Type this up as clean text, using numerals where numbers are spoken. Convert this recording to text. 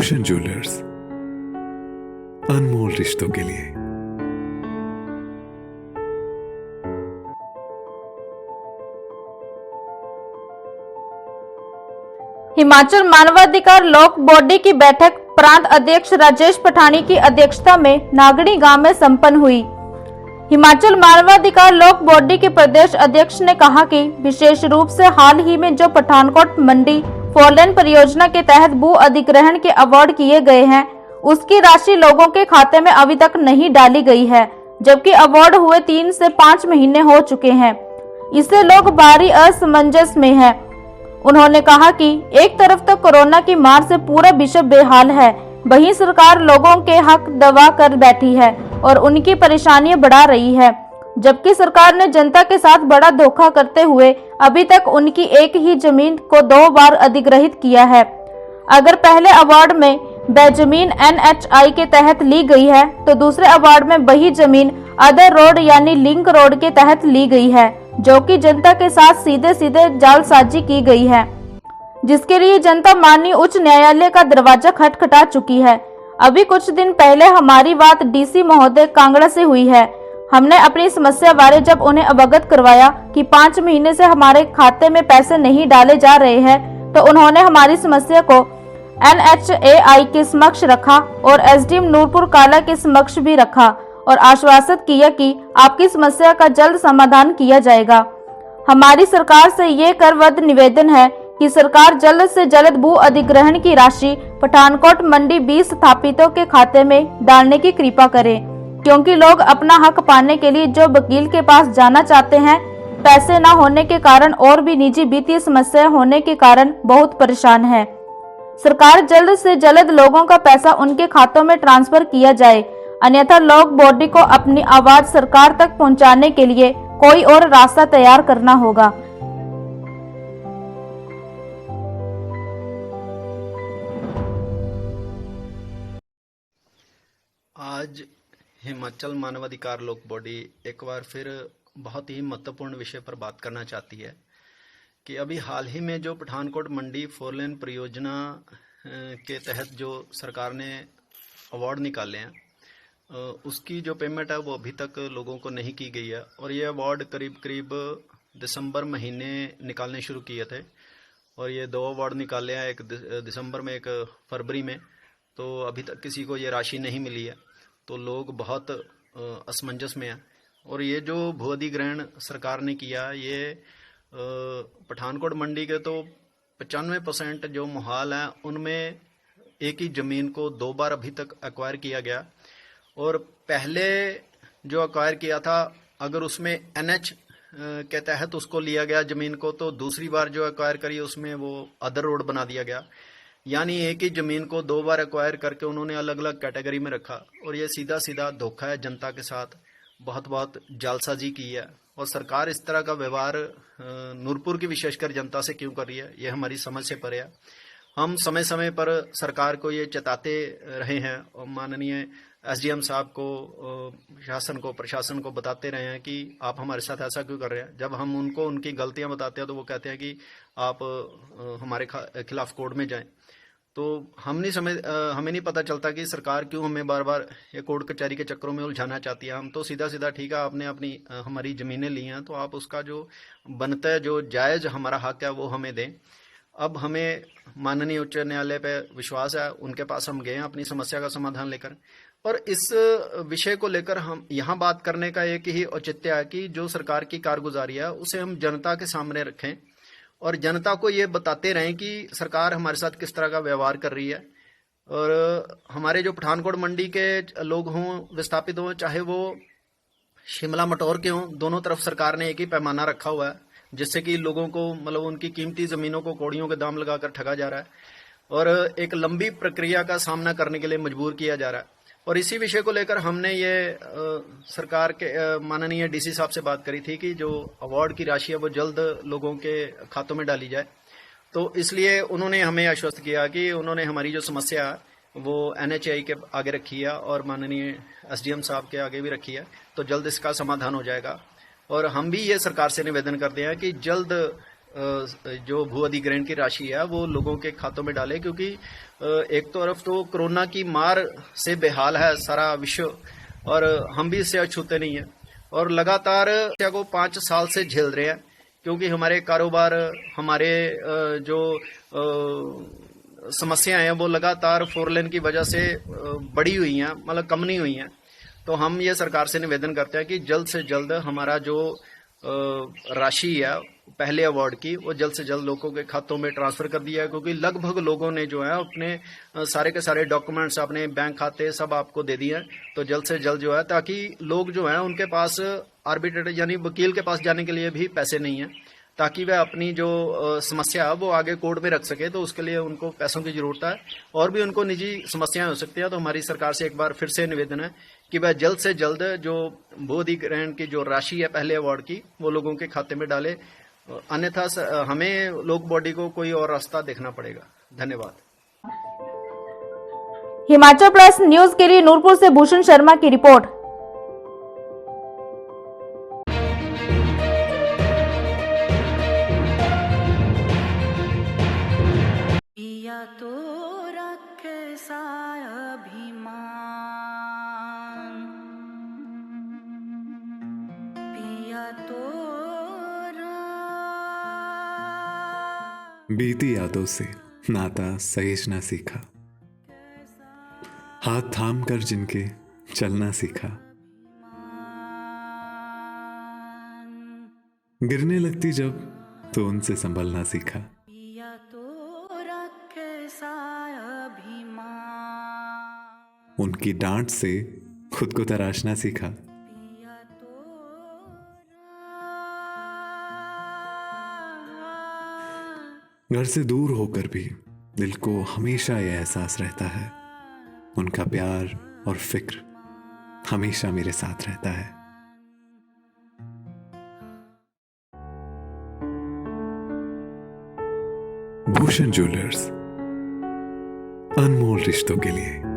रोशन jewellers, अनमोल रिश्तों के लिए। हिमाचल मानवाधिकार लोक बॉडी की बैठक प्रांत अध्यक्ष राजेश पठानी की अध्यक्षता में नागड़ी गांव में संपन्न हुई। हिमाचल मानवाधिकार लोक बॉडी के प्रदेश अध्यक्ष ने कहा कि विशेष रूप से हाल ही में जो पठानकोट मंडी फोरलेन परियोजना के तहत भू अधिग्रहण के अवार्ड किए गए हैं, उसकी राशि लोगों के खाते में अभी तक नहीं डाली गई है, जबकि अवार्ड हुए 3 से 5 महीने हो चुके हैं। इससे लोग भारी असमंजस में हैं। उन्होंने कहा कि एक तरफ तो कोरोना की मार से पूरा विश्व बेहाल है, वहीं सरकार लोगों के हक दबा कर बैठी है और उनकी परेशानियां बढ़ा रही है, जबकि सरकार ने जनता के साथ बड़ा धोखा करते हुए अभी तक उनकी एक ही जमीन को 2 बार अधिग्रहित किया है। अगर पहले अवार्ड में वह जमीन NHI के तहत ली गई है, तो दूसरे अवार्ड में वही जमीन अदर रोड यानी लिंक रोड के तहत ली गई है, जो कि जनता के साथ सीधे सीधे जालसाजी की गई है, जिसके लिए जनता माननीय उच्च न्यायालय का दरवाजा खटखटा चुकी है। अभी कुछ दिन पहले हमारी बात DC महोदय कांगड़ा से हुई है। हमने अपनी समस्या बारे जब उन्हें अवगत करवाया कि 5 महीने से हमारे खाते में पैसे नहीं डाले जा रहे हैं, तो उन्होंने हमारी समस्या को NHAI के समक्ष रखा और SDM नूरपुर काला के समक्ष भी रखा और आश्वासित किया कि आपकी समस्या का जल्द समाधान किया जाएगा। हमारी सरकार से ये करवद निवेदन है कि सरकार जल्द से जल्द भू अधिग्रहण की राशि पठानकोट मंडी 20 स्थापितों के खाते में डालने की कृपा करें, क्योंकि लोग अपना हक पाने के लिए जो वकील के पास जाना चाहते हैं, पैसे न होने के कारण और भी निजी वित्तीय समस्या होने के कारण बहुत परेशान है। सरकार जल्द से जल्द लोगों का पैसा उनके खातों में ट्रांसफर किया जाए, अन्यथा लोक बॉडी को अपनी आवाज सरकार तक पहुंचाने के लिए कोई और रास्ता तैयार करना होगा। आज हिमाचल मानवाधिकार लोक बॉडी एक बार फिर बहुत ही महत्वपूर्ण विषय पर बात करना चाहती है कि अभी हाल ही में जो पठानकोट मंडी 4 लेन परियोजना के तहत जो सरकार ने अवार्ड निकाले हैं, उसकी जो पेमेंट है वो अभी तक लोगों को नहीं की गई है। और ये अवार्ड करीब दिसंबर महीने निकालने शुरू किए थे और ये 2 अवार्ड निकाले हैं, एक दिसंबर में एक फरवरी में। तो अभी तक किसी को ये राशि नहीं मिली है, तो लोग बहुत असमंजस में हैं। और ये जो भू अधिग्रहण सरकार ने किया, ये पठानकोट मंडी के तो 95% जो मोहाल हैं उनमें एक ही जमीन को 2 बार अभी तक एक्वायर किया गया। और पहले जो एक्वायर किया था, अगर उसमें NH के तहत उसको लिया गया जमीन को, तो दूसरी बार जो एक्वायर करी उसमें वो अदर रोड बना दिया गया। यानी एक ही जमीन को 2 बार एक्वायर करके उन्होंने अलग अलग कैटेगरी में रखा। और ये सीधा सीधा धोखा है जनता के साथ, बहुत जालसाजी की है। और सरकार इस तरह का व्यवहार नूरपुर की विशेषकर जनता से क्यों कर रही है, ये हमारी समझ से परे है। हम समय समय पर सरकार को ये चेताते रहे हैं और माननीय SDM साहब को, शासन को, प्रशासन को बताते रहे हैं कि आप हमारे साथ ऐसा क्यों कर रहे हैं। जब हम उनको उनकी गलतियां बताते हैं तो वो कहते हैं कि आप हमारे खिलाफ कोर्ट में जाएं। तो हमें नहीं पता चलता कि सरकार क्यों हमें बार बार ये कोर्ट कचहरी के चक्करों में उलझाना चाहती है। हम तो सीधा सीधा ठीक है, आपने अपनी हमारी ज़मीनें ली हैं तो आप उसका जो बनता है, जो जायज़ हमारा हक है वो हमें दें। अब हमें माननीय उच्च न्यायालय पे विश्वास है, उनके पास हम गए हैं अपनी समस्या का समाधान लेकर। और इस विषय को लेकर हम यहाँ बात करने का एक ही औचित्य है कि जो सरकार की कारगुजारी है उसे हम जनता के सामने रखें और जनता को ये बताते रहें कि सरकार हमारे साथ किस तरह का व्यवहार कर रही है। और हमारे जो पठानकोट मंडी के लोग हों, विस्थापित हों, चाहे वो शिमला मटौर के हों, दोनों तरफ सरकार ने एक ही पैमाना रखा हुआ है, जिससे कि लोगों को मतलब उनकी कीमती ज़मीनों को कौड़ियों के दाम लगाकर ठगा जा रहा है और एक लंबी प्रक्रिया का सामना करने के लिए मजबूर किया जा रहा है। और इसी विषय को लेकर हमने ये सरकार के माननीय DC साहब से बात करी थी कि जो अवार्ड की राशि है वो जल्द लोगों के खातों में डाली जाए। तो इसलिए उन्होंने हमें आश्वस्त किया कि उन्होंने हमारी जो समस्या है वो NHI के आगे रखी है और माननीय SDM साहब के आगे भी रखी है, तो जल्द इसका समाधान हो जाएगा। और हम भी ये सरकार से निवेदन करते हैं कि जल्द जो भू अधिग्रहण की राशि है वो लोगों के खातों में डाले, क्योंकि एक तरफ तो कोरोना की मार से बेहाल है सारा विश्व और हम भी इससे अछूते नहीं है, और लगातार समस्या को 5 साल से झेल रहे हैं, क्योंकि हमारे कारोबार, हमारे जो समस्याएं हैं वो लगातार 4 लेन की वजह से बढ़ी हुई हैं, मतलब कम नहीं हुई हैं। तो हम ये सरकार से निवेदन करते हैं कि जल्द से जल्द हमारा जो राशि है पहले अवार्ड की वो जल्द से जल्द लोगों के खातों में ट्रांसफर कर दिया है, क्योंकि लगभग लोगों ने जो है अपने सारे के सारे डॉक्यूमेंट्स, अपने बैंक खाते सब आपको दे दिए हैं। तो जल्द से जल्द जो है, ताकि लोग जो है उनके पास आर्बिट्रेटर यानी वकील के पास जाने के लिए भी पैसे नहीं है, ताकि वह अपनी जो समस्या है वो आगे कोर्ट में रख सके। तो उसके लिए उनको पैसों की जरूरत है, और भी उनको निजी समस्याएं हो सकती हैं। तो हमारी सरकार से एक बार फिर से निवेदन है कि वह जल्द से जल्द जो भू अधिग्रहण की जो राशि है पहले अवार्ड की वो लोगों के खाते में डाले, अन्यथा हमें लोक बॉडी को कोई और रास्ता देखना पड़ेगा। धन्यवाद। हिमाचल प्लस न्यूज के लिए नूरपुर से भूषण शर्मा की रिपोर्ट। पिया तो कैसा अभिमान, पिया तो बीती यादों से नाता सहेजना सीखा, हाथ थाम कर जिनके चलना सीखा, गिरने लगती जब तो उनसे संभलना सीखा, पिया तो कैसा अभिमान, उनकी डांट से खुद को तराशना सीखा, पिया तो घर से दूर होकर भी दिल को हमेशा यह एहसास रहता है, उनका प्यार और फिक्र हमेशा मेरे साथ रहता है। भूषण ज्वेलर्स, अनमोल रिश्तों के लिए।